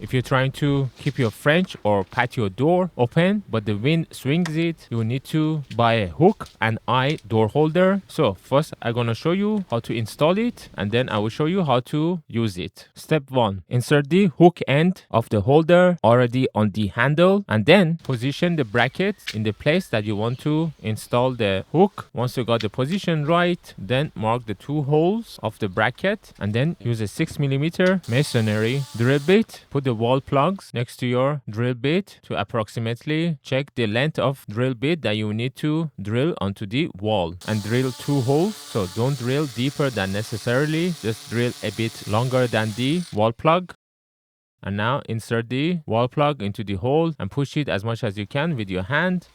If you're trying to keep your French or patio door open, but the wind swings it, you will need to buy a hook and eye door holder. So first I'm gonna show you how to install it, and then I will show you how to use it. Step 1. Insert the hook end of the holder already on the handle, and then position the bracket in the place that you want to install the hook. Once you got the position right, then mark the 2 holes of the bracket, and then use a 6mm masonry drill bit. Put the wall plugs next to your drill bit to approximately check the length of drill bit that you need to drill onto the wall, and drill 2 holes. So don't drill deeper than necessarily, just drill a bit longer than the wall plug. And now insert the wall plug into the hole and push it as much as you can with your hand.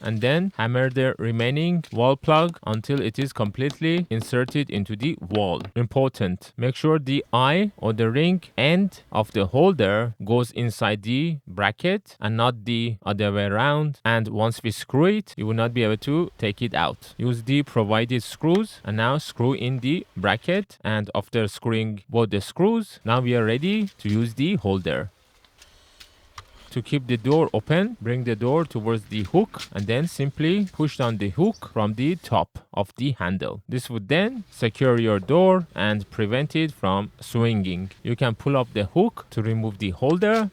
And then hammer the remaining wall plug until it is completely inserted into the wall. Important, make sure the eye or the ring end of the holder goes inside the bracket and not the other way around, and once we screw it, you will not be able to take it out. Use the provided screws, and now screw in the bracket, and after screwing both the screws, now we are ready to use the holder. To keep the door open, bring the door towards the hook and then simply push down the hook from the top of the handle. This would then secure your door and prevent it from swinging. You can pull up the hook to remove the holder,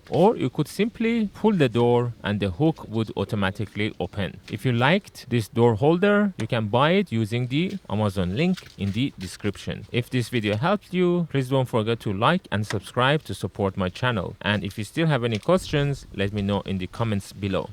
or you could simply pull the door and the hook would automatically open. If you liked this door holder, you can buy it using the Amazon link in the description. If this video helped you, please don't forget to like and subscribe to support my channel. And if you still have any questions, let me know in the comments below.